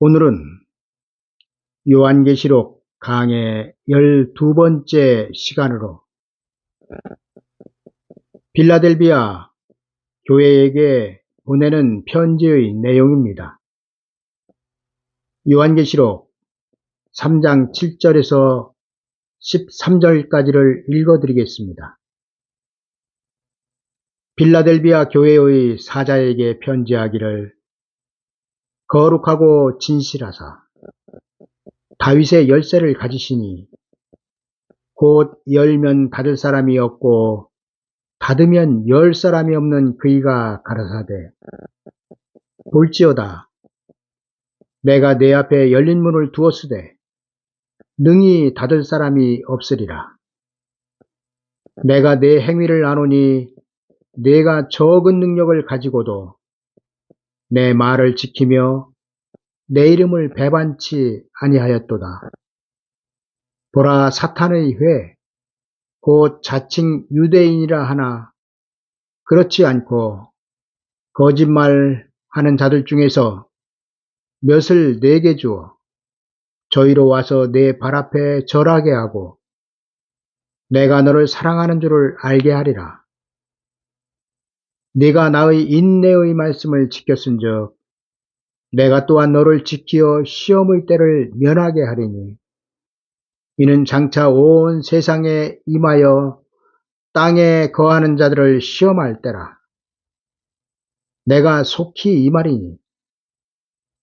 오늘은 요한계시록 강의 12번째 시간으로 빌라델비아 교회에게 보내는 편지의 내용입니다. 요한계시록 3장 7절에서 13절까지를 읽어드리겠습니다. 빌라델비아 교회의 사자에게 편지하기를, 거룩하고 진실하사 다윗의 열쇠를 가지시니 곧 열면 닫을 사람이 없고 닫으면 열 사람이 없는 그이가 가라사대, 볼지어다 내가 내 앞에 열린 문을 두었으되 능히 닫을 사람이 없으리라. 내가 내 행위를 아노니 내가 적은 능력을 가지고도 내 말을 지키며 내 이름을 배반치 아니하였도다. 보라, 사탄의 회 곧 자칭 유대인이라 하나 그렇지 않고 거짓말하는 자들 중에서 몇을 내게 주어 저희로 와서 내 발 앞에 절하게 하고 내가 너를 사랑하는 줄을 알게 하리라. 네가 나의 인내의 말씀을 지켰은즉 내가 또한 너를 지키어 시험의 때를 면하게 하리니, 이는 장차 온 세상에 임하여 땅에 거하는 자들을 시험할 때라. 내가 속히 임하리니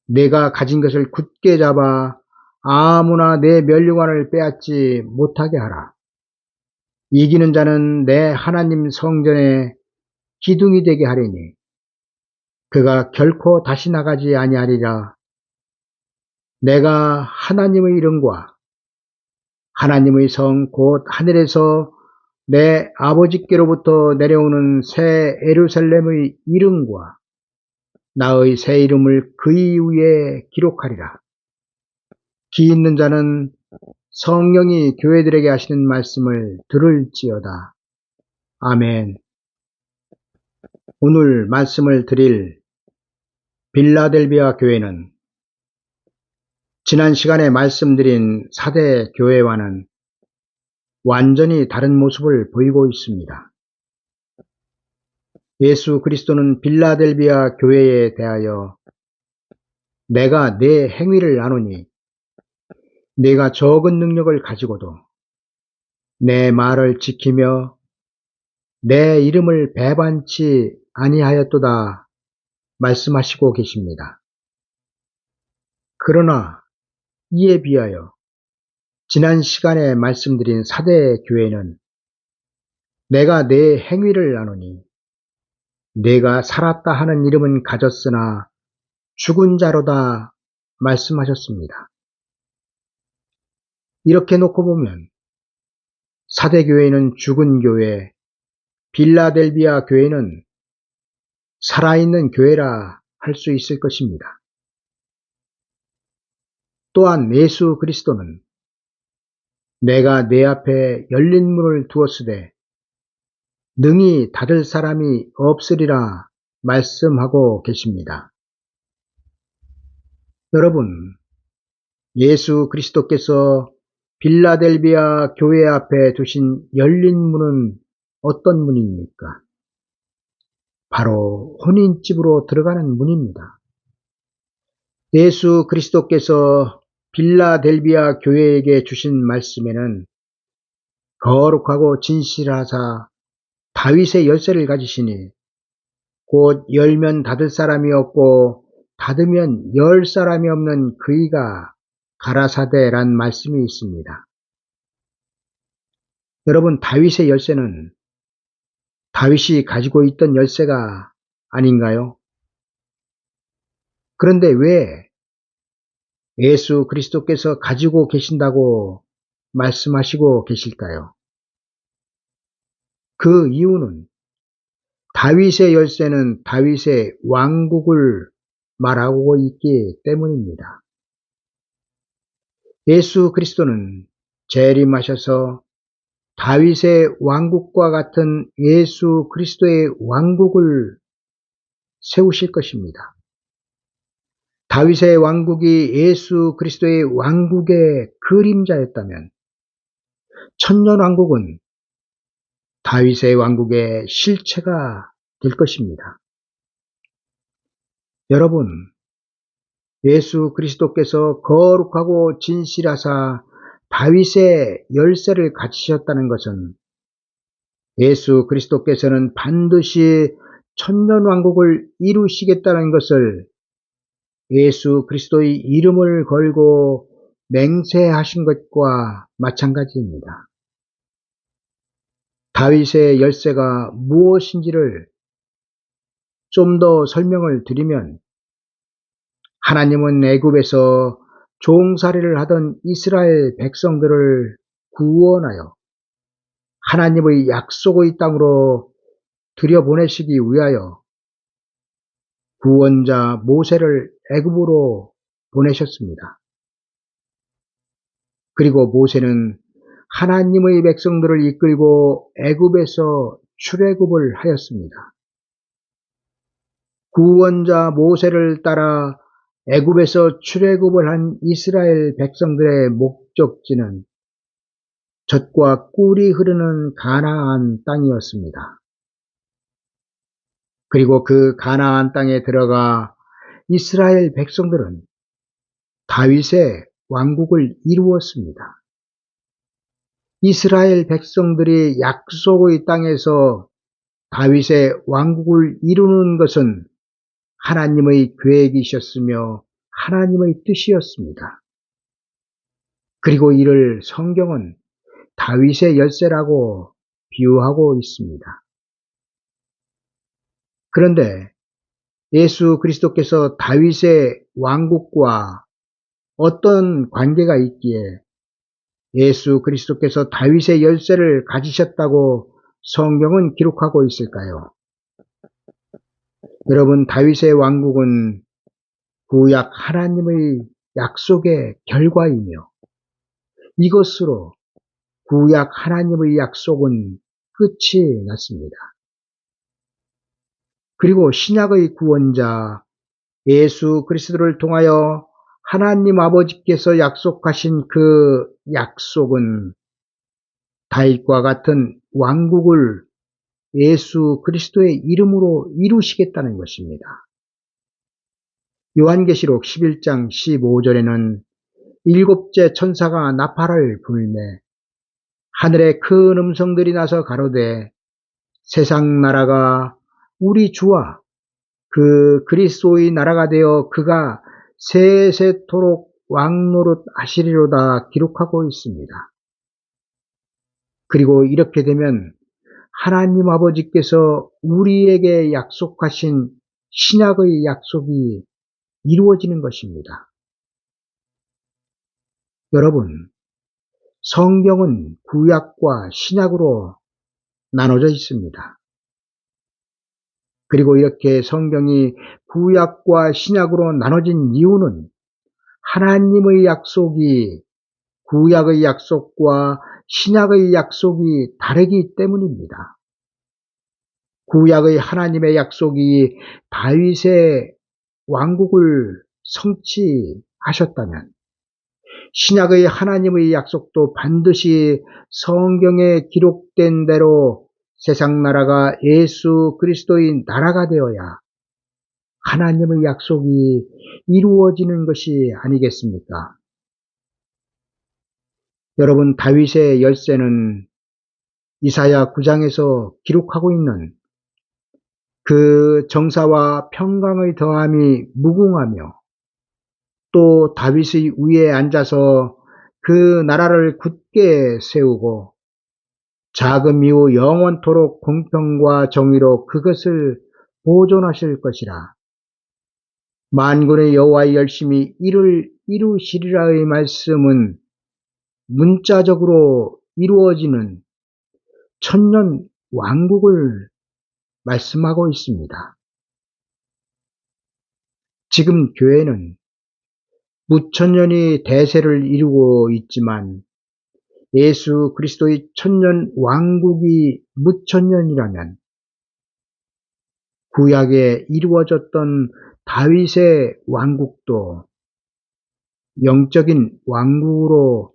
내가 가진 것을 굳게 잡아 아무나 내 면류관을 빼앗지 못하게 하라. 이기는 자는 내 하나님 성전에 기둥이 되게 하리니 그가 결코 다시 나가지 아니하리라. 내가 하나님의 이름과 하나님의 성 곧 하늘에서 내 아버지께로부터 내려오는 새 예루살렘의 이름과 나의 새 이름을 그의 위에 기록하리라. 귀 있는 자는 성령이 교회들에게 하시는 말씀을 들을지어다. 아멘. 오늘 말씀을 드릴 빌라델비아 교회는 지난 시간에 말씀드린 사대 교회와는 완전히 다른 모습을 보이고 있습니다. 예수 그리스도는 빌라델비아 교회에 대하여 내가 내 행위를 아노니 내가 적은 능력을 가지고도 내 말을 지키며 내 이름을 배반치 아니하였도다 말씀하시고 계십니다. 그러나 이에 비하여 지난 시간에 말씀드린 사대 교회는 내가 내 행위를 아노니 내가 살았다 하는 이름은 가졌으나 죽은 자로다 말씀하셨습니다. 이렇게 놓고 보면 사대 교회는 죽은 교회, 빌라델비아 교회는 살아있는 교회라 할 수 있을 것입니다. 또한 예수 그리스도는 내가 내 앞에 열린 문을 두었으되 능히 닫을 사람이 없으리라 말씀하고 계십니다. 여러분, 예수 그리스도께서 빌라델비아 교회 앞에 두신 열린 문은 어떤 문입니까? 바로 혼인집으로 들어가는 문입니다. 예수 그리스도께서 빌라델비아 교회에게 주신 말씀에는 거룩하고 진실하사 다윗의 열쇠를 가지시니 곧 열면 닫을 사람이 없고 닫으면 열 사람이 없는 그이가 가라사대란 말씀이 있습니다. 여러분, 다윗의 열쇠는 다윗이 가지고 있던 열쇠가 아닌가요? 그런데 왜 예수 그리스도께서 가지고 계신다고 말씀하시고 계실까요? 그 이유는 다윗의 열쇠는 다윗의 왕국을 말하고 있기 때문입니다. 예수 그리스도는 재림하셔서 다윗의 왕국과 같은 예수 그리스도의 왕국을 세우실 것입니다. 다윗의 왕국이 예수 그리스도의 왕국의 그림자였다면 천년왕국은 다윗의 왕국의 실체가 될 것입니다. 여러분, 예수 그리스도께서 거룩하고 진실하사 다윗의 열쇠를 가지셨다는 것은 예수 그리스도께서는 반드시 천년왕국을 이루시겠다는 것을 예수 그리스도의 이름을 걸고 맹세하신 것과 마찬가지입니다. 다윗의 열쇠가 무엇인지를 좀 더 설명을 드리면, 하나님은 애굽에서 종살이를 하던 이스라엘 백성들을 구원하여 하나님의 약속의 땅으로 들여보내시기 위하여 구원자 모세를 애굽으로 보내셨습니다. 그리고 모세는 하나님의 백성들을 이끌고 애굽에서 출애굽을 하였습니다. 구원자 모세를 따라 애굽에서 출애굽을 한 이스라엘 백성들의 목적지는 젖과 꿀이 흐르는 가나안 땅이었습니다. 그리고 그 가나안 땅에 들어가 이스라엘 백성들은 다윗의 왕국을 이루었습니다. 이스라엘 백성들이 약속의 땅에서 다윗의 왕국을 이루는 것은 하나님의 계획이셨으며 하나님의 뜻이었습니다. 그리고 이를 성경은 다윗의 열쇠라고 비유하고 있습니다. 그런데 예수 그리스도께서 다윗의 왕국과 어떤 관계가 있기에 예수 그리스도께서 다윗의 열쇠를 가지셨다고 성경은 기록하고 있을까요? 여러분, 다윗의 왕국은 구약 하나님의 약속의 결과이며 이것으로 구약 하나님의 약속은 끝이 났습니다. 그리고 신약의 구원자 예수 그리스도를 통하여 하나님 아버지께서 약속하신 그 약속은 다윗과 같은 왕국을 예수 그리스도의 이름으로 이루시겠다는 것입니다. 요한계시록 11장 15절에는 일곱째 천사가 나팔을 불매 하늘에 큰 음성들이 나서 가로되 세상 나라가 우리 주와 그 그리스도의 나라가 되어 그가 세세토록 왕노릇 하시리로다 기록하고 있습니다. 그리고 이렇게 되면 하나님 아버지께서 우리에게 약속하신 신약의 약속이 이루어지는 것입니다. 여러분, 성경은 구약과 신약으로 나눠져 있습니다. 그리고 이렇게 성경이 구약과 신약으로 나눠진 이유는 하나님의 약속이 구약의 약속과 신약의 약속이 다르기 때문입니다. 구약의 하나님의 약속이 다윗의 왕국을 성취하셨다면 신약의 하나님의 약속도 반드시 성경에 기록된 대로 세상 나라가 예수 그리스도의 나라가 되어야 하나님의 약속이 이루어지는 것이 아니겠습니까? 여러분, 다윗의 열쇠는 이사야 9장에서 기록하고 있는 그 정사와 평강의 더함이 무궁하며 또 다윗의 위에 앉아서 그 나라를 굳게 세우고 자금 이후 영원토록 공평과 정의로 그것을 보존하실 것이라. 만군의 여호와의 열심히 이를 이루시리라의 말씀은 문자적으로 이루어지는 천년 왕국을 말씀하고 있습니다. 지금 교회는 무천년이 대세를 이루고 있지만 예수 그리스도의 천년 왕국이 무천년이라면 구약에 이루어졌던 다윗의 왕국도 영적인 왕국으로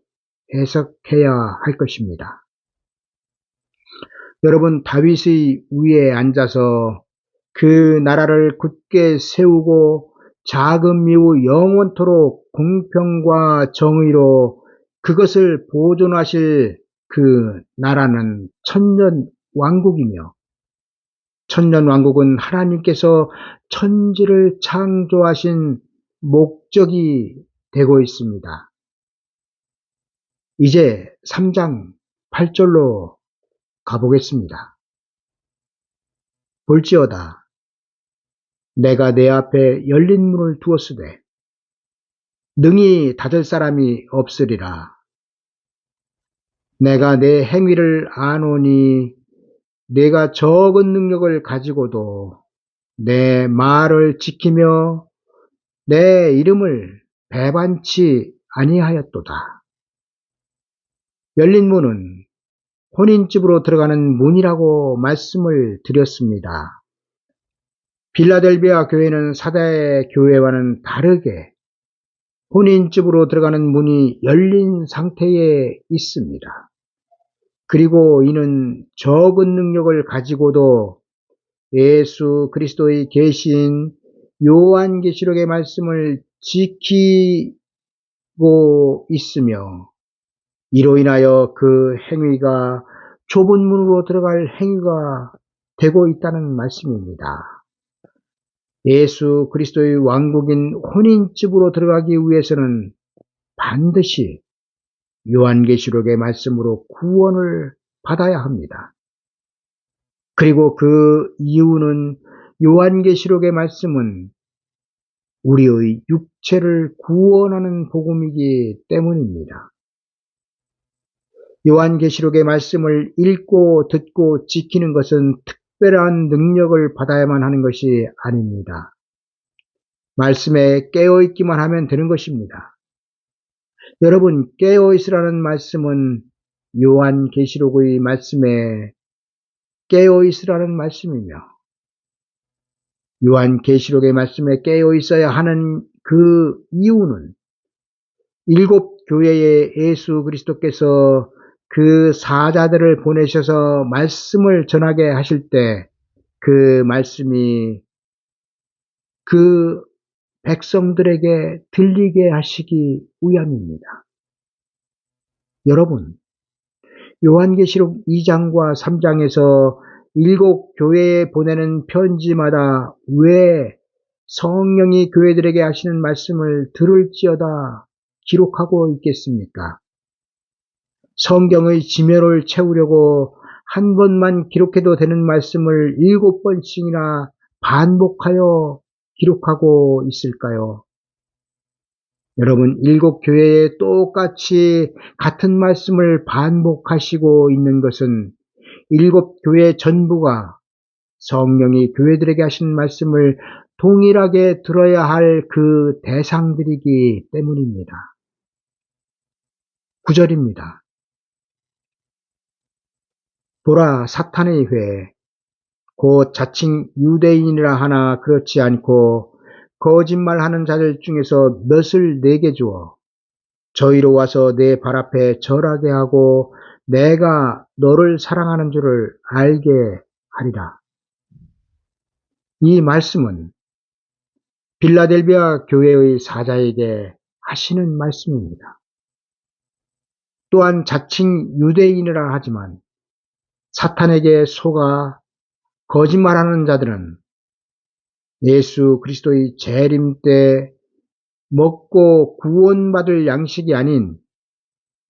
해석해야 할 것입니다. 여러분, 다윗의 위에 앉아서 그 나라를 굳게 세우고 자금 이후 영원토록 공평과 정의로 그것을 보존하실 그 나라는 천년 왕국이며, 천년 왕국은 하나님께서 천지를 창조하신 목적이 되고 있습니다. 이제 3장 8절로 가보겠습니다. 볼지어다 내가 내 앞에 열린 문을 두었으되 능히 닫을 사람이 없으리라. 내가 내 행위를 아노니 내가 적은 능력을 가지고도 내 말을 지키며 내 이름을 배반치 아니하였도다. 열린 문은 혼인집으로 들어가는 문이라고 말씀을 드렸습니다. 빌라델비아 교회는 사대 교회와는 다르게 혼인집으로 들어가는 문이 열린 상태에 있습니다. 그리고 이는 적은 능력을 가지고도 예수 그리스도의 계신 요한계시록의 말씀을 지키고 있으며, 이로 인하여 그 행위가 좁은 문으로 들어갈 행위가 되고 있다는 말씀입니다. 예수 그리스도의 왕국인 혼인집으로 들어가기 위해서는 반드시 요한계시록의 말씀으로 구원을 받아야 합니다. 그리고 그 이유는 요한계시록의 말씀은 우리의 육체를 구원하는 복음이기 때문입니다. 요한계시록의 말씀을 읽고 듣고 지키는 것은 특별한 능력을 받아야만 하는 것이 아닙니다. 말씀에 깨어있기만 하면 되는 것입니다. 여러분, 깨어있으라는 말씀은 요한계시록의 말씀에 깨어있으라는 말씀이며, 요한계시록의 말씀에 깨어있어야 하는 그 이유는 일곱 교회에 예수 그리스도께서 그 사자들을 보내셔서 말씀을 전하게 하실 때 그 말씀이 그 백성들에게 들리게 하시기 위함입니다. 여러분, 요한계시록 2장과 3장에서 일곱 교회에 보내는 편지마다 왜 성령이 교회들에게 하시는 말씀을 들을지어다 기록하고 있겠습니까? 성경의 지면을 채우려고 한 번만 기록해도 되는 말씀을 7번씩이나 반복하여 기록하고 있을까요? 여러분, 일곱 교회에 똑같이 같은 말씀을 반복하시고 있는 것은 일곱 교회 전부가 성령이 교회들에게 하신 말씀을 동일하게 들어야 할 그 대상들이기 때문입니다. 9절입니다. 보라, 사탄의 회, 곧 자칭 유대인이라 하나 그렇지 않고 거짓말하는 자들 중에서 몇을 내게 주어 저희로 와서 내 발 앞에 절하게 하고 내가 너를 사랑하는 줄을 알게 하리라. 이 말씀은 빌라델비아 교회의 사자에게 하시는 말씀입니다. 또한 자칭 유대인이라 하지만 사탄에게 속아 거짓말하는 자들은 예수 그리스도의 재림 때 먹고 구원받을 양식이 아닌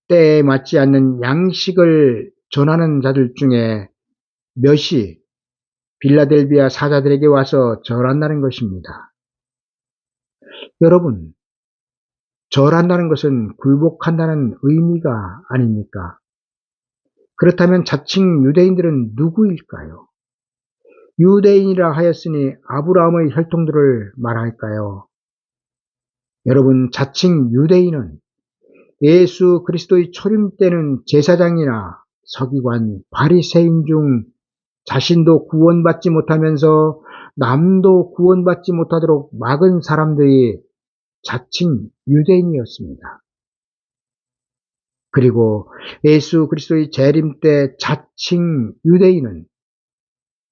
때에 맞지 않는 양식을 전하는 자들 중에 몇이 빌라델비아 사자들에게 와서 절한다는 것입니다. 여러분, 절한다는 것은 굴복한다는 의미가 아닙니까? 그렇다면 자칭 유대인들은 누구일까요? 유대인이라 하였으니 아브라함의 혈통들을 말할까요? 여러분, 자칭 유대인은 예수 그리스도의 초림 때는 제사장이나 서기관, 바리새인 중 자신도 구원받지 못하면서 남도 구원받지 못하도록 막은 사람들이 자칭 유대인이었습니다. 그리고 예수 그리스도의 재림 때 자칭 유대인은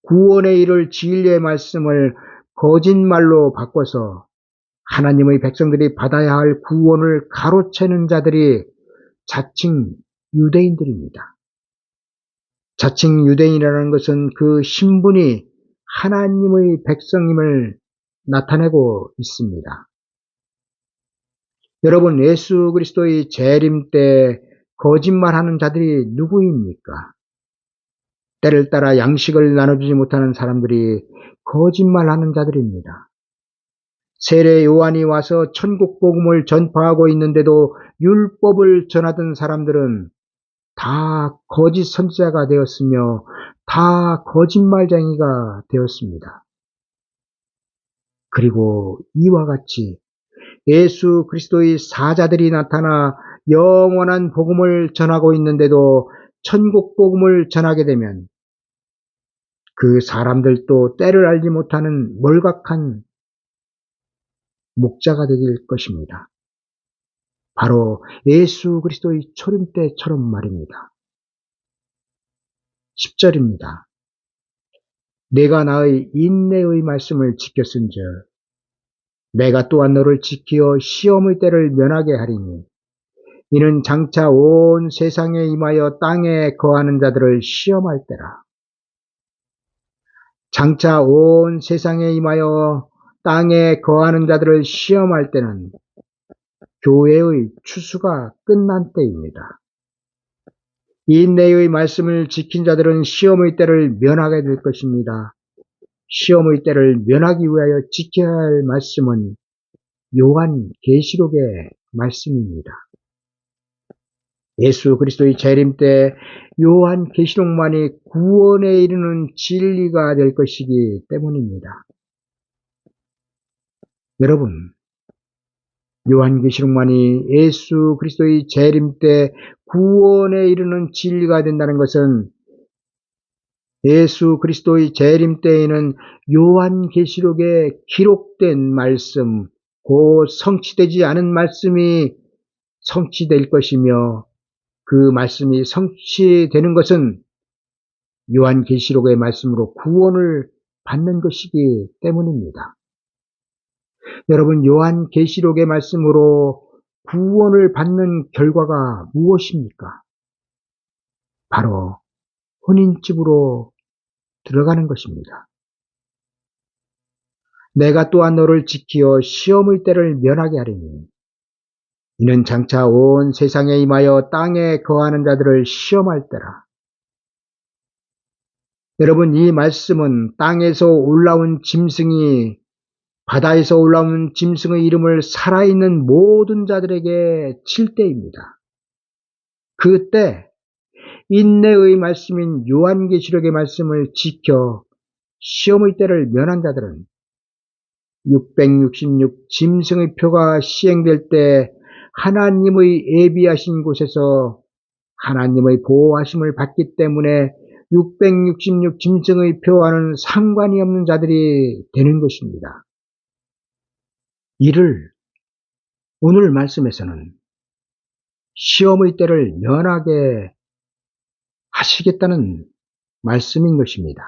구원의 일을 진리의 말씀을 거짓말로 바꿔서 하나님의 백성들이 받아야 할 구원을 가로채는 자들이 자칭 유대인들입니다. 자칭 유대인이라는 것은 그 신분이 하나님의 백성임을 나타내고 있습니다. 여러분, 예수 그리스도의 재림 때 거짓말하는 자들이 누구입니까? 때를 따라 양식을 나눠주지 못하는 사람들이 거짓말하는 자들입니다. 세례 요한이 와서 천국 복음을 전파하고 있는데도 율법을 전하던 사람들은 다 거짓 선지자가 되었으며 다 거짓말쟁이가 되었습니다. 그리고 이와 같이 예수 그리스도의 사자들이 나타나 영원한 복음을 전하고 있는데도 천국 복음을 전하게 되면 그 사람들도 때를 알지 못하는 몰각한 목자가 될 것입니다. 바로 예수 그리스도의 초림 때처럼 말입니다. 10절입니다. 내가 나의 인내의 말씀을 지켰은즉 내가 또한 너를 지키어 시험의 때를 면하게 하리니 이는 장차 온 세상에 임하여 땅에 거하는 자들을 시험할 때라. 장차 온 세상에 임하여 땅에 거하는 자들을 시험할 때는 교회의 추수가 끝난 때입니다. 인내의 말씀을 지킨 자들은 시험의 때를 면하게 될 것입니다. 시험의 때를 면하기 위하여 지켜야 할 말씀은 요한 계시록의 말씀입니다. 예수 그리스도의 재림 때 요한 계시록만이 구원에 이르는 진리가 될 것이기 때문입니다. 여러분, 요한 계시록만이 예수 그리스도의 재림 때 구원에 이르는 진리가 된다는 것은 예수 그리스도의 재림 때에는 요한 계시록에 기록된 말씀, 곧 성취되지 않은 말씀이 성취될 것이며 그 말씀이 성취되는 것은 요한 계시록의 말씀으로 구원을 받는 것이기 때문입니다. 여러분, 요한 계시록의 말씀으로 구원을 받는 결과가 무엇입니까? 바로 혼인집으로 들어가는 것입니다. 내가 또한 너를 지키어 시험의 때를 면하게 하리니 이는 장차 온 세상에 임하여 땅에 거하는 자들을 시험할 때라. 여러분, 이 말씀은 땅에서 올라온 짐승이 바다에서 올라온 짐승의 이름을 살아있는 모든 자들에게 칠 때입니다. 그때 인내의 말씀인 요한계시록의 말씀을 지켜 시험의 때를 면한 자들은 666 짐승의 표가 시행될 때 하나님의 예비하신 곳에서 하나님의 보호하심을 받기 때문에 666 짐승의 표와는 상관이 없는 자들이 되는 것입니다. 이를 오늘 말씀에서는 시험의 때를 면하게 하시겠다는 말씀인 것입니다.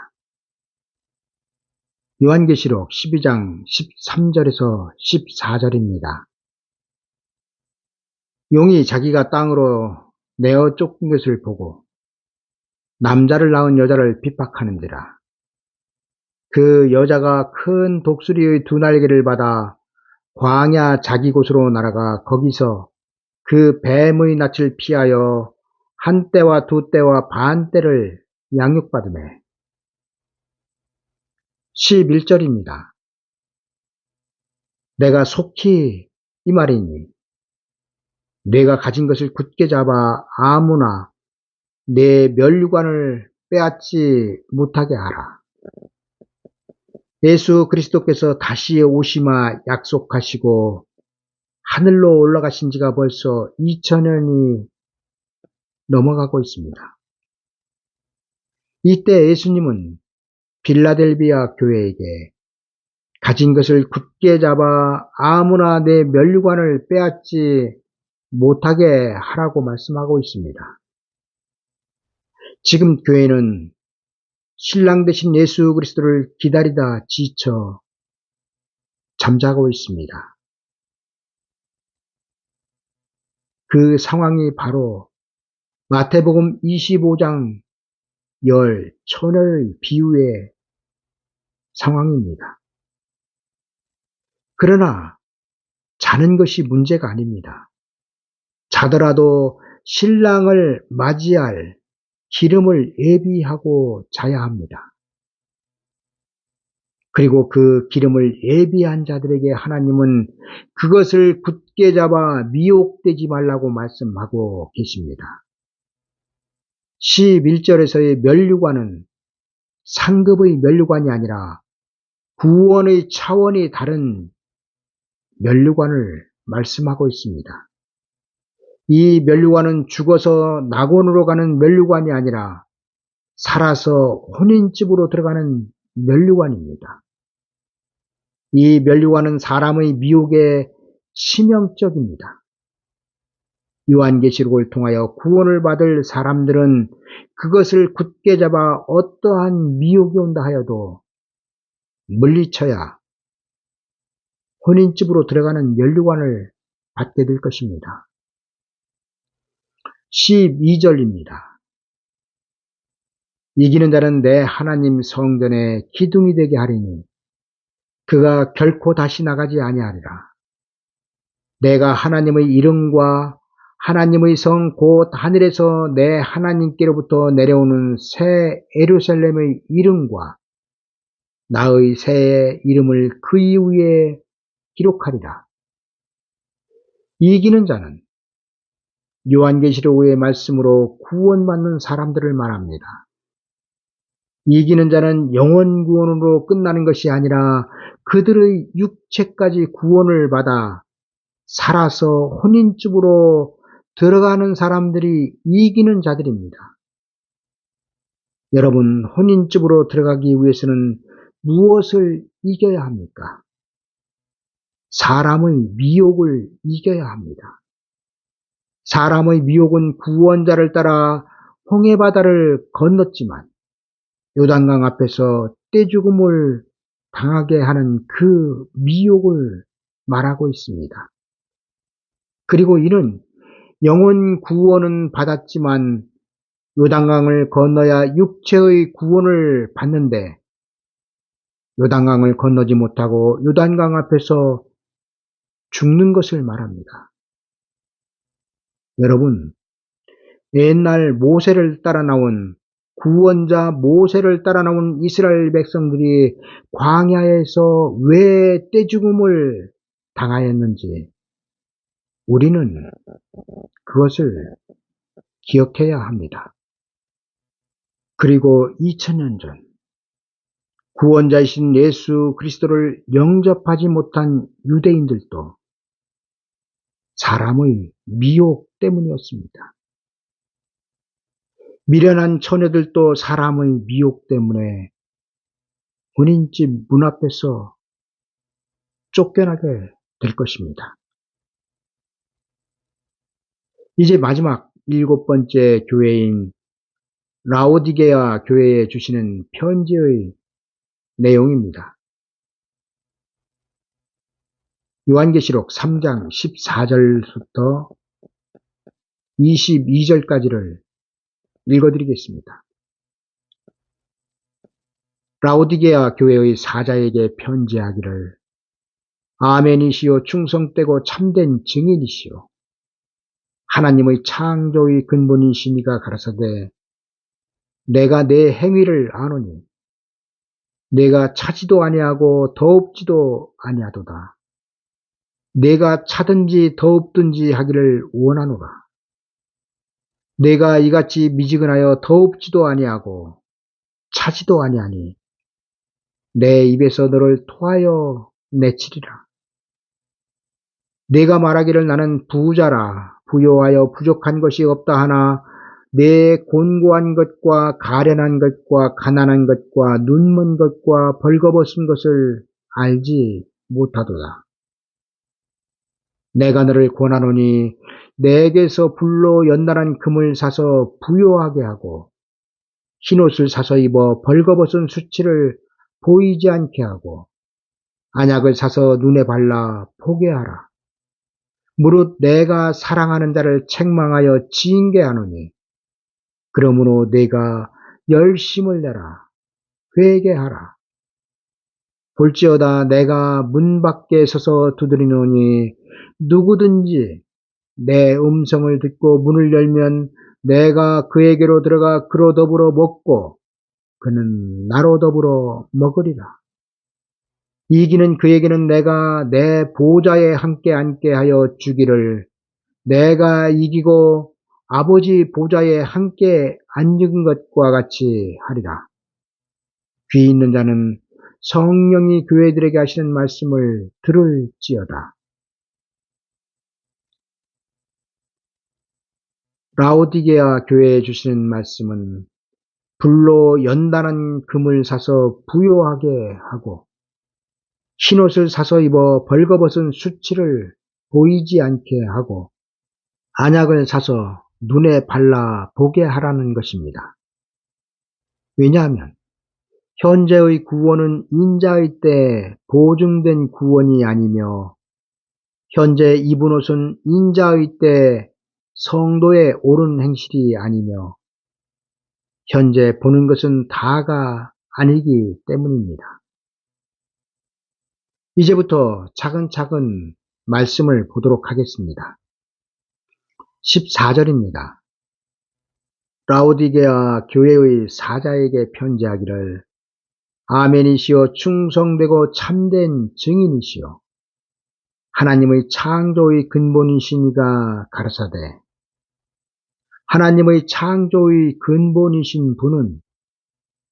요한계시록 12장 13절에서 14절입니다. 용이 자기가 땅으로 내어 쫓긴 것을 보고 남자를 낳은 여자를 핍박하는지라. 그 여자가 큰 독수리의 두 날개를 받아 광야 자기 곳으로 날아가 거기서 그 뱀의 낯을 피하여 한 때와 두 때와 반 때를 양육받으매. 11절입니다. 내가 속히 이 말이니 내가 가진 것을 굳게 잡아 아무나 내 면류관을 빼앗지 못하게 하라. 예수 그리스도께서 다시 오시마 약속하시고 하늘로 올라가신 지가 벌써 2000년이 넘어가고 있습니다. 이때 예수님은 빌라델비아 교회에게 가진 것을 굳게 잡아 아무나 내 면류관을 빼앗지 못하게 하라고 말씀하고 있습니다. 지금 교회는 신랑 되신 예수 그리스도를 기다리다 지쳐 잠자고 있습니다. 그 상황이 바로 마태복음 25장 처녀의 비유의 상황입니다. 그러나 자는 것이 문제가 아닙니다. 자더라도 신랑을 맞이할 기름을 예비하고 자야 합니다. 그리고 그 기름을 예비한 자들에게 하나님은 그것을 굳게 잡아 미혹되지 말라고 말씀하고 계십니다. 11절에서의 면류관은 상급의 면류관이 아니라 구원의 차원이 다른 면류관을 말씀하고 있습니다. 이 면류관은 죽어서 낙원으로 가는 면류관이 아니라 살아서 혼인집으로 들어가는 면류관입니다. 이 면류관은 사람의 미혹에 치명적입니다. 요한계시록을 통하여 구원을 받을 사람들은 그것을 굳게 잡아 어떠한 미혹이 온다 하여도 물리쳐야 혼인집으로 들어가는 면류관을 받게 될 것입니다. 12절입니다. 이기는 자는 내 하나님 성전의 기둥이 되게 하리니 그가 결코 다시 나가지 아니하리라. 내가 하나님의 이름과 하나님의 성 곧 하늘에서 내 하나님께로부터 내려오는 새 예루살렘의 이름과 나의 새 이름을 그 위에 기록하리라. 이기는 자는 요한계시록의 말씀으로 구원받는 사람들을 말합니다. 이기는 자는 영원 구원으로 끝나는 것이 아니라 그들의 육체까지 구원을 받아 살아서 혼인집으로 들어가는 사람들이 이기는 자들입니다. 여러분, 혼인집으로 들어가기 위해서는 무엇을 이겨야 합니까? 사람의 미혹을 이겨야 합니다. 사람의 미혹은 구원자를 따라 홍해바다를 건넜지만 요단강 앞에서 떼죽음을 당하게 하는 그 미혹을 말하고 있습니다. 그리고 이는 영혼 구원은 받았지만 요단강을 건너야 육체의 구원을 받는데 요단강을 건너지 못하고 요단강 앞에서 죽는 것을 말합니다. 여러분, 옛날 모세를 따라 나온 구원자 모세를 따라 나온 이스라엘 백성들이 광야에서 왜 떼죽음을 당하였는지 우리는 그것을 기억해야 합니다. 그리고 2000년 전 구원자이신 예수 그리스도를 영접하지 못한 유대인들도 사람의 미혹 때문이었습니다. 미련한 처녀들도 사람의 미혹 때문에 혼인집 문 앞에서 쫓겨나게 될 것입니다. 이제 마지막 7번째 교회인 라오디게아 교회에 주시는 편지의 내용입니다. 요한계시록 3장 14절부터 22절까지를 읽어드리겠습니다. 라오디게아 교회의 사자에게 편지하기를 아멘이시오 충성되고 참된 증인이시오 하나님의 창조의 근본이시니가 가라사대 내가 내 행위를 아노니 내가 차지도 아니하고 더웁지도 아니하도다. 내가 차든지 더웁든지 하기를 원하노라. 내가 이같이 미지근하여 더웁지도 아니하고 차지도 아니하니 내 입에서 너를 토하여 내치리라. 내가 말하기를 나는 부자라 부요하여 부족한 것이 없다 하나 내 곤고한 것과 가련한 것과 가난한 것과 눈먼 것과 벌거벗은 것을 알지 못하도다. 내가 너를 권하노니 내게서 불로 연단한 금을 사서 부요하게 하고 흰옷을 사서 입어 벌거벗은 수치를 보이지 않게 하고 안약을 사서 눈에 발라 보게 하라. 무릇 내가 사랑하는 자를 책망하여 징계하노니 그러므로 내가 열심을 내라. 회개하라. 볼지어다 내가 문 밖에 서서 두드리노니 누구든지 내 음성을 듣고 문을 열면 내가 그에게로 들어가 그로 더불어 먹고 그는 나로 더불어 먹으리라. 이기는 그에게는 내가 내 보좌에 함께 앉게 하여 주기를 내가 이기고 아버지 보좌에 함께 앉은 것과 같이 하리라. 귀 있는 자는 성령이 교회들에게 하시는 말씀을 들을지어다. 라오디게아 교회에 주시는 말씀은 불로 연단한 금을 사서 부요하게 하고 흰옷을 사서 입어 벌거벗은 수치를 보이지 않게 하고 안약을 사서 눈에 발라 보게 하라는 것입니다. 왜냐하면 현재의 구원은 인자의 때 보증된 구원이 아니며 현재 입은 옷은 인자의 때 성도의 옳은 행실이 아니며 현재 보는 것은 다가 아니기 때문입니다. 이제부터 차근차근 말씀을 보도록 하겠습니다. 14절입니다. 라오디게아 교회의 사자에게 편지하기를 아멘이시여 충성되고 참된 증인이시여 하나님의 창조의 근본이시니가 가라사대 하나님의 창조의 근본이신 분은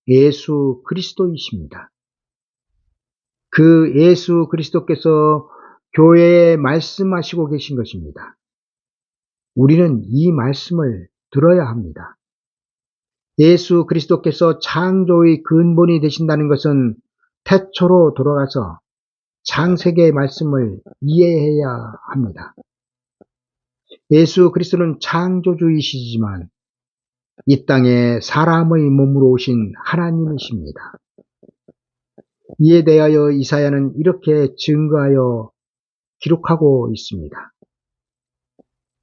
예수 그리스도이십니다. 그 예수 그리스도께서 교회에 말씀하시고 계신 것입니다. 우리는 이 말씀을 들어야 합니다. 예수 그리스도께서 창조의 근본이 되신다는 것은 태초로 돌아가서 창세기의 말씀을 이해해야 합니다. 예수 그리스도는 창조주이시지만 이 땅에 사람의 몸으로 오신 하나님이십니다. 이에 대하여 이사야는 이렇게 증거하여 기록하고 있습니다.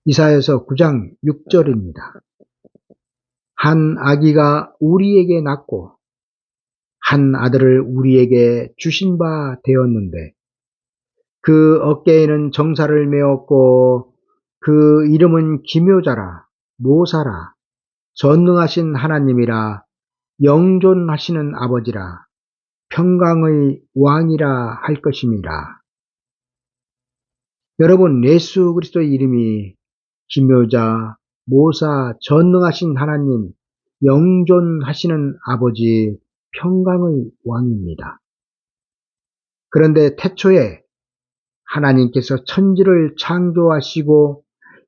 이사야서 9장 6절입니다. 한 아기가 우리에게 낳고 한 아들을 우리에게 주신 바 되었는데 그 어깨에는 정사를 메었고 그 이름은 기묘자라 모사라 전능하신 하나님이라 영존하시는 아버지라 평강의 왕이라 할 것임이라. 여러분, 예수 그리스도의 이름이 기묘자, 모사, 전능하신 하나님, 영존하시는 아버지, 평강의 왕입니다. 그런데 태초에 하나님께서 천지를 창조하시고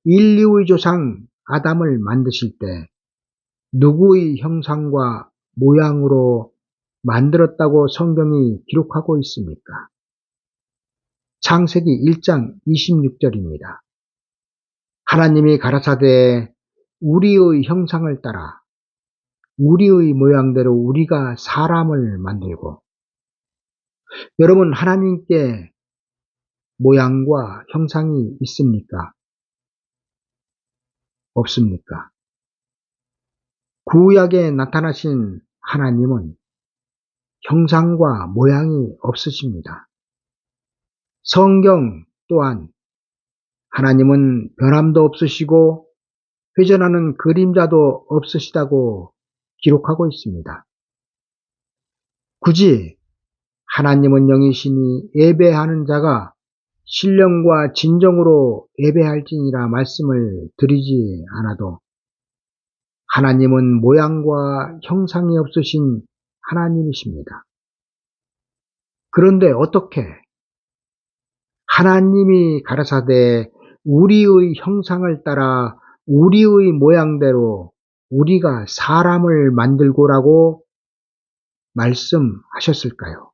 인류의 조상 아담을 만드실 때 누구의 형상과 모양으로 만들었다고 성경이 기록하고 있습니까? 창세기 1장 26절입니다. 하나님이 가라사대 우리의 형상을 따라 우리의 모양대로 우리가 사람을 만들고 여러분 하나님께 모양과 형상이 있습니까? 없습니까? 구약에 나타나신 하나님은 형상과 모양이 없으십니다. 성경 또한 하나님은 변함도 없으시고 회전하는 그림자도 없으시다고 기록하고 있습니다. 굳이 하나님은 영이시니 예배하는 자가 신령과 진정으로 예배할지니라 말씀을 드리지 않아도 하나님은 모양과 형상이 없으신 하나님이십니다. 그런데 어떻게 하나님이 가라사대 우리의 형상을 따라 우리의 모양대로 우리가 사람을 만들고라고 말씀하셨을까요?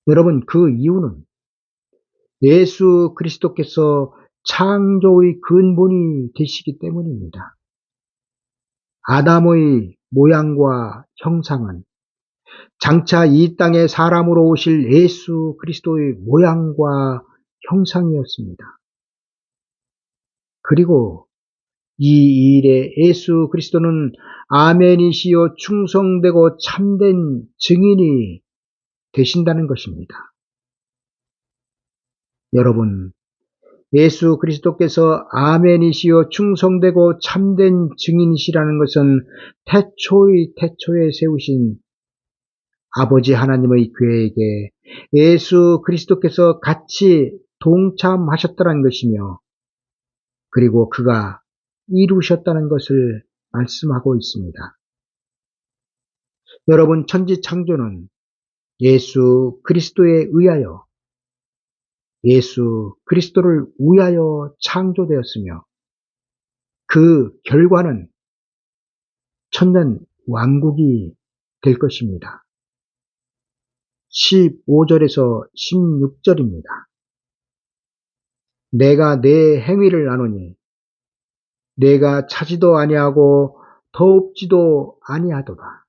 여러분, 그 이유는 예수 그리스도께서 창조의 근본이 되시기 때문입니다. 아담의 모양과 형상은 장차 이 땅에 사람으로 오실 예수 그리스도의 모양과 형상이었습니다. 그리고 이 일에 예수 그리스도는 아멘이시요 충성되고 참된 증인이 되신다는 것입니다. 여러분, 예수 그리스도께서 아멘이시요 충성되고 참된 증인이시라는 것은 태초에 세우신 아버지 하나님의 계획에 예수 그리스도께서 같이 동참하셨다는 것이며, 그리고 그가 이루셨다는 것을 말씀하고 있습니다. 여러분, 천지 창조는 예수 그리스도에 의하여, 예수 그리스도를 위하여 창조되었으며, 그 결과는 천년 왕국이 될 것입니다. 15절에서 16절입니다. 내가 내 행위를 아노니 내가 차지도 아니하고 더웁지도 아니하도다.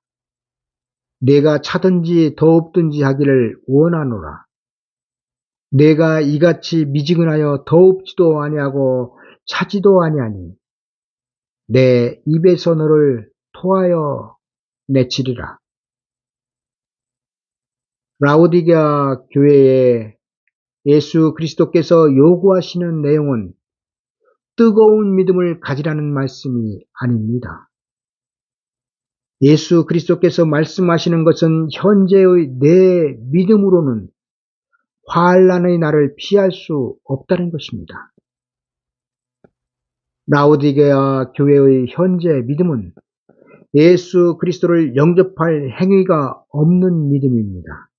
내가 차든지 더웁든지 하기를 원하노라. 내가 이같이 미지근하여 더웁지도 아니하고 차지도 아니하니 내 입에서 너를 토하여 내치리라. 라오디게아 교회에 예수 그리스도께서 요구하시는 내용은 뜨거운 믿음을 가지라는 말씀이 아닙니다. 예수 그리스도께서 말씀하시는 것은 현재의 내 믿음으로는 환난의 날을 피할 수 없다는 것입니다. 라오디게아 교회의 현재 믿음은 예수 그리스도를 영접할 행위가 없는 믿음입니다.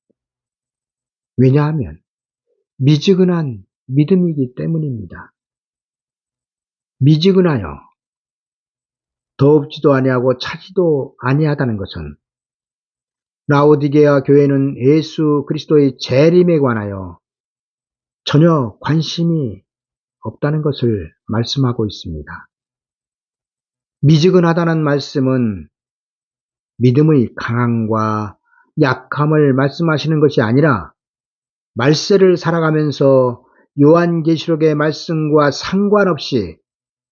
왜냐하면 미지근한 믿음이기 때문입니다. 미지근하여 더웁지도 아니하고 차지도 아니하다는 것은 라오디게아 교회는 예수 그리스도의 재림에 관하여 전혀 관심이 없다는 것을 말씀하고 있습니다. 미지근하다는 말씀은 믿음의 강함과 약함을 말씀하시는 것이 아니라 말세를 살아가면서 요한계시록의 말씀과 상관없이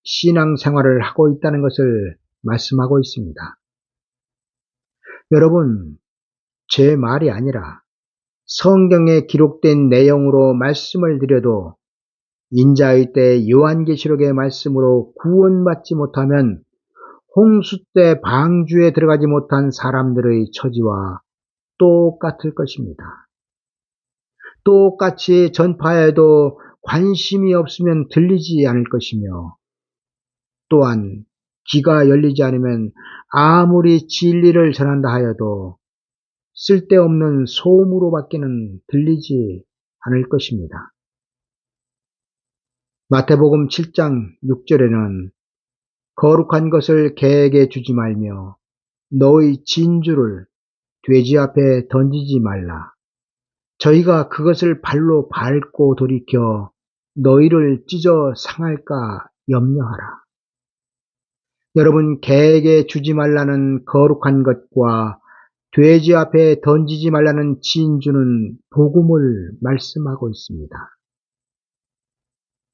신앙생활을 하고 있다는 것을 말씀하고 있습니다. 여러분, 제 말이 아니라 성경에 기록된 내용으로 말씀을 드려도 인자의 때 요한계시록의 말씀으로 구원받지 못하면 홍수 때 방주에 들어가지 못한 사람들의 처지와 똑같을 것입니다. 똑같이 전파해도 관심이 없으면 들리지 않을 것이며, 또한 귀가 열리지 않으면 아무리 진리를 전한다 하여도 쓸데없는 소음으로밖에는 들리지 않을 것입니다. 마태복음 7장 6절에는 거룩한 것을 개에게 주지 말며 너의 진주를 돼지 앞에 던지지 말라. 저희가 그것을 발로 밟고 돌이켜 너희를 찢어 상할까 염려하라. 여러분, 개에게 주지 말라는 거룩한 것과 돼지 앞에 던지지 말라는 진주는 복음을 말씀하고 있습니다.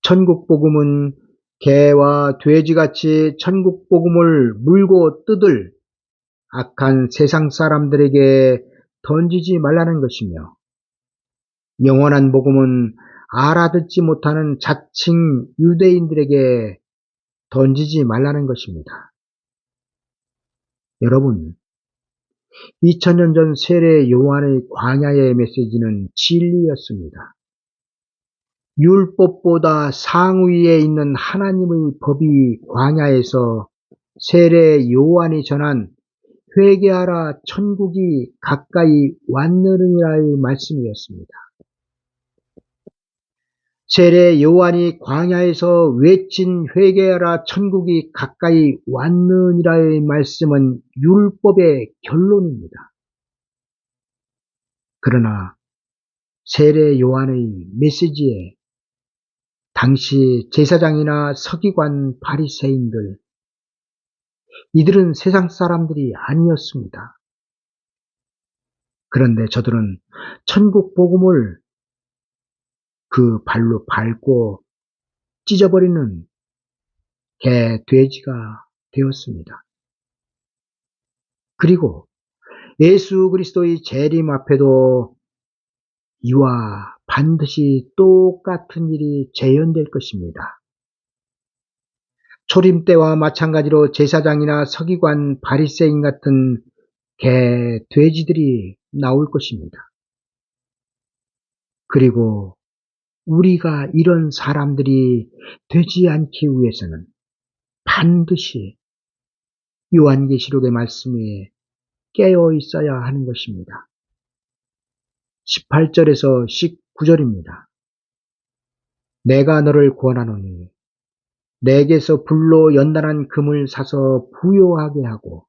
천국 복음은 개와 돼지같이 천국 복음을 물고 뜯을 악한 세상 사람들에게 던지지 말라는 것이며, 영원한 복음은 알아듣지 못하는 자칭 유대인들에게 던지지 말라는 것입니다. 여러분, 2000년 전 세례 요한의 광야의 메시지는 진리였습니다. 율법보다 상위에 있는 하나님의 법이 광야에서 세례 요한이 전한 회개하라 천국이 가까이 왔느니라의 말씀이었습니다. 세례 요한이 광야에서 외친 회개하라 천국이 가까이 왔느니라의 말씀은 율법의 결론입니다. 그러나 세례 요한의 메시지에 당시 제사장이나 서기관 바리새인들, 이들은 세상 사람들이 아니었습니다. 그런데 저들은 천국 복음을 그 발로 밟고 찢어버리는 개, 돼지가 되었습니다. 그리고 예수 그리스도의 재림 앞에도 이와 반드시 똑같은 일이 재현될 것입니다. 초림 때와 마찬가지로 제사장이나 서기관, 바리새인 같은 개, 돼지들이 나올 것입니다. 그리고 우리가 이런 사람들이 되지 않기 위해서는 반드시 요한계시록의 말씀에 깨어 있어야 하는 것입니다. 18절에서 19절입니다. 내가 너를 구원하노니 내게서 불로 연단한 금을 사서 부요하게 하고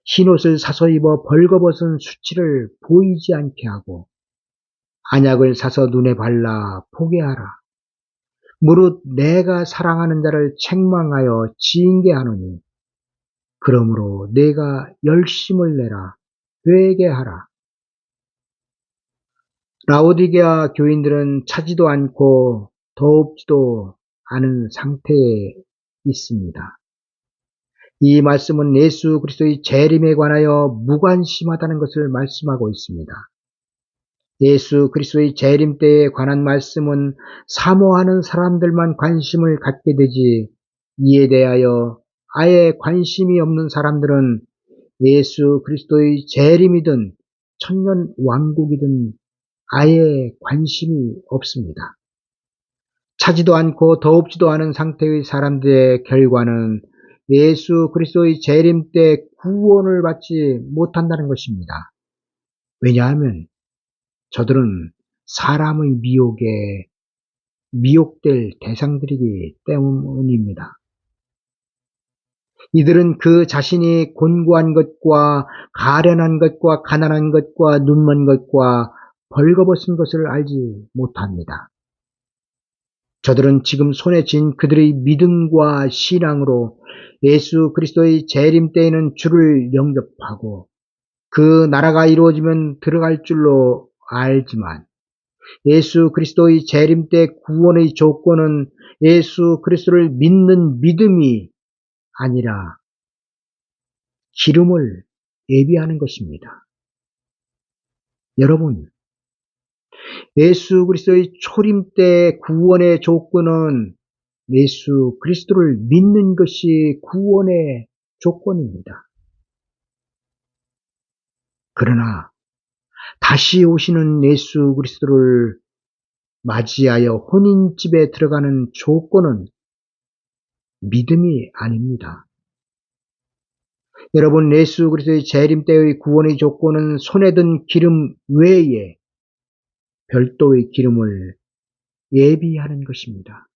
흰옷을 사서 입어 벌거벗은 수치를 보이지 않게 하고 안약을 사서 눈에 발라 보게 하라. 무릇 내가 사랑하는 자를 책망하여 징계하노니 그러므로 내가 열심을 내라 회개하라. 라오디게아 교인들은 차지도 않고 더웁지도 않은 상태에 있습니다. 이 말씀은 예수 그리스도의 재림에 관하여 무관심하다는 것을 말씀하고 있습니다. 예수 그리스도의 재림 때에 관한 말씀은 사모하는 사람들만 관심을 갖게 되지, 이에 대하여 아예 관심이 없는 사람들은 예수 그리스도의 재림이든 천년 왕국이든 아예 관심이 없습니다. 차지도 않고 더웁지도 않은 상태의 사람들의 결과는 예수 그리스도의 재림 때 구원을 받지 못한다는 것입니다. 왜냐하면 저들은 사람의 미혹에 미혹될 대상들이기 때문입니다. 이들은 그 자신이 곤고한 것과 가련한 것과 가난한 것과 눈먼 것과 벌거벗은 것을 알지 못합니다. 저들은 지금 손에 쥔 그들의 믿음과 신앙으로 예수 그리스도의 재림 때에는 주를 영접하고 그 나라가 이루어지면 들어갈 줄로 알지만 예수 그리스도의 재림 때 구원의 조건은 예수 그리스도를 믿는 믿음이 아니라 기름을 예비하는 것입니다. 여러분, 예수 그리스도의 초림 때 구원의 조건은 예수 그리스도를 믿는 것이 구원의 조건입니다. 그러나 다시 오시는 예수 그리스도를 맞이하여 혼인집에 들어가는 조건은 믿음이 아닙니다. 여러분, 예수 그리스도의 재림 때의 구원의 조건은 손에 든 기름 외에 별도의 기름을 예비하는 것입니다.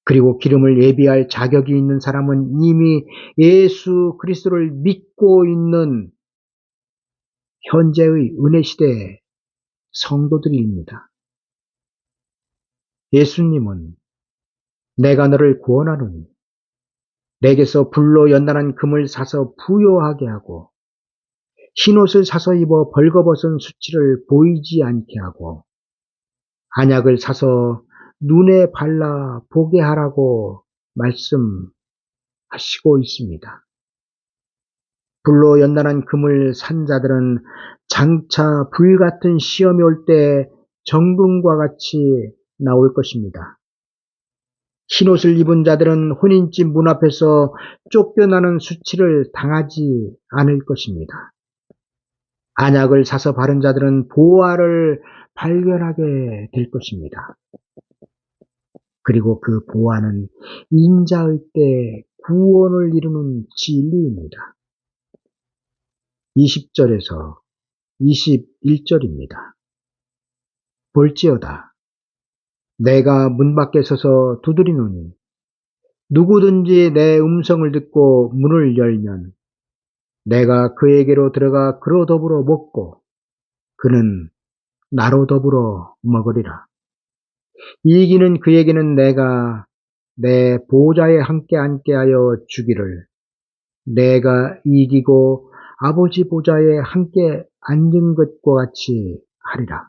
그리고 기름을 예비할 자격이 있는 사람은 이미 예수 그리스도를 믿고 있는 현재의 은혜시대 성도들입니다. 예수님은 내가 너를 구원하노니 내게서 불로 연단한 금을 사서 부요하게 하고 흰옷을 사서 입어 벌거벗은 수치를 보이지 않게 하고 안약을 사서 눈에 발라 보게 하라고 말씀하시고 있습니다. 불로 연단한 금을 산 자들은 장차 불같은 시험이 올 때 정금과 같이 나올 것입니다. 흰옷을 입은 자들은 혼인집 문 앞에서 쫓겨나는 수치를 당하지 않을 것입니다. 안약을 사서 바른 자들은 보화를 발견하게 될 것입니다. 그리고 그 보화는 인자의 때 구원을 이루는 진리입니다. 20절에서 21절입니다. 볼지어다 내가 문 밖에 서서 두드리노니 누구든지 내 음성을 듣고 문을 열면 내가 그에게로 들어가 그로 더불어 먹고 그는 나로 더불어 먹으리라. 이기는 그에게는 내가 내 보좌에 함께 앉게 하여 주기를 내가 이기고 아버지 보좌에 함께 앉은 것과 같이 하리라.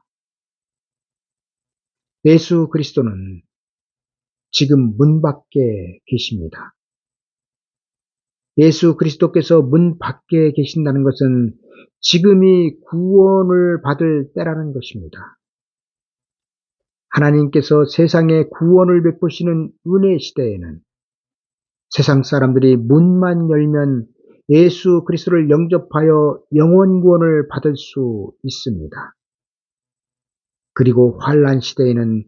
예수 그리스도는 지금 문 밖에 계십니다. 예수 그리스도께서 문 밖에 계신다는 것은 지금이 구원을 받을 때라는 것입니다. 하나님께서 세상에 구원을 베푸시는 은혜 시대에는 세상 사람들이 문만 열면 예수 그리스도를 영접하여 영원 구원을 받을 수 있습니다. 그리고 환난 시대에는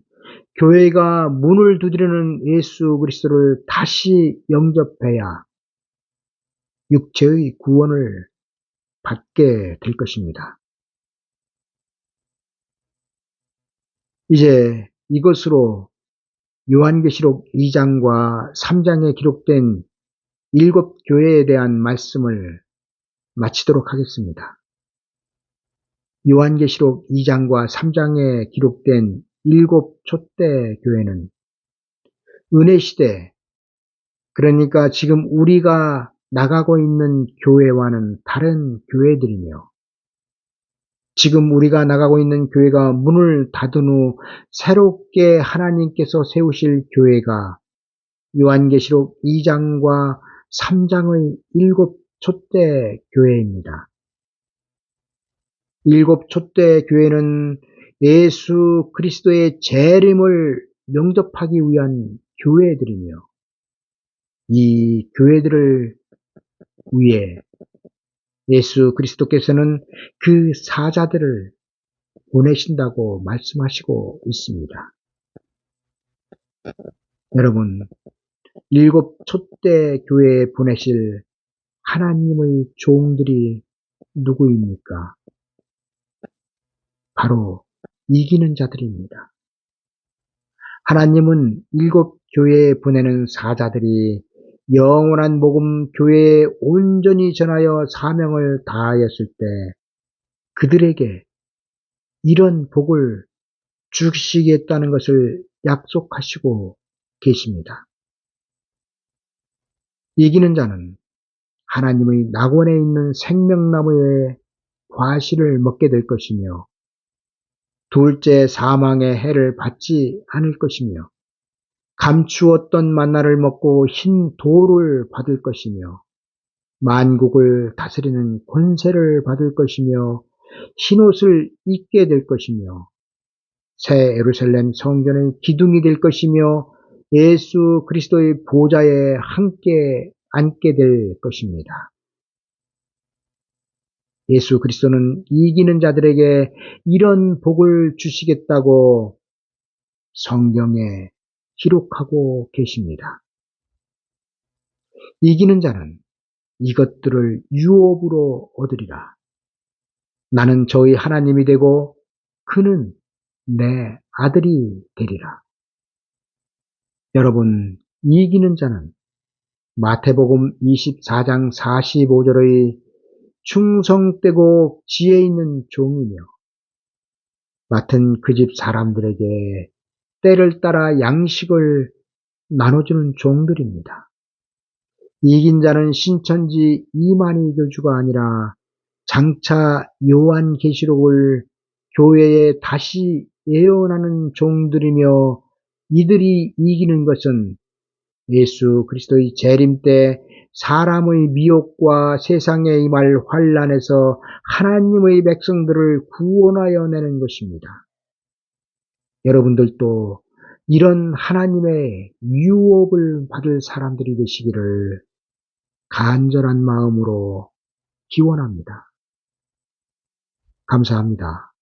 교회가 문을 두드리는 예수 그리스도를 다시 영접해야 육체의 구원을 받게 될 것입니다. 이제 이것으로 요한계시록 2장과 3장에 기록된 7교회에 대한 말씀을 마치도록 하겠습니다. 요한계시록 2장과 3장에 기록된 7 촛대 교회는 은혜시대, 그러니까 지금 우리가 나가고 있는 교회와는 다른 교회들이며 지금 우리가 나가고 있는 교회가 문을 닫은 후 새롭게 하나님께서 세우실 교회가 요한계시록 2장과 3장의 7 촛대 교회입니다. 7 촛대 교회는 예수 그리스도의 재림을 영접하기 위한 교회들이며 이 교회들을 위해 예수 그리스도께서는 그 사자들을 보내신다고 말씀하시고 있습니다. 여러분, 7 촛대 교회에 보내실 하나님의 종들이 누구입니까? 바로 이기는 자들입니다. 하나님은 7 교회에 보내는 사자들이 영원한 복음 교회에 온전히 전하여 사명을 다하였을 때 그들에게 이런 복을 주시겠다는 것을 약속하시고 계십니다. 이기는 자는 하나님의 낙원에 있는 생명나무의 과실을 먹게 될 것이며 둘째 사망의 해를 받지 않을 것이며 감추었던 만나를 먹고 흰 돌을 받을 것이며 만국을 다스리는 권세를 받을 것이며 흰옷을 입게 될 것이며 새 예루살렘 성전의 기둥이 될 것이며 예수 그리스도의 보좌에 함께 앉게 될 것입니다. 예수 그리스도는 이기는 자들에게 이런 복을 주시겠다고 성경에 기록하고 계십니다. 이기는 자는 이것들을 유업으로 얻으리라. 나는 저희 하나님이 되고 그는 내 아들이 되리라. 여러분, 이기는 자는 마태복음 24장 45절의 충성되고 지혜 있는 종이며 맡은 그 집 사람들에게 때를 따라 양식을 나눠주는 종들입니다. 이긴 자는 신천지 이만희 교주가 아니라 장차 요한계시록을 교회에 다시 예언하는 종들이며 이들이 이기는 것은 예수 그리스도의 재림 때 사람의 미혹과 세상에 임할 환난에서 하나님의 백성들을 구원하여 내는 것입니다. 여러분들도 이런 하나님의 유업을 받을 사람들이 되시기를 간절한 마음으로 기원합니다. 감사합니다.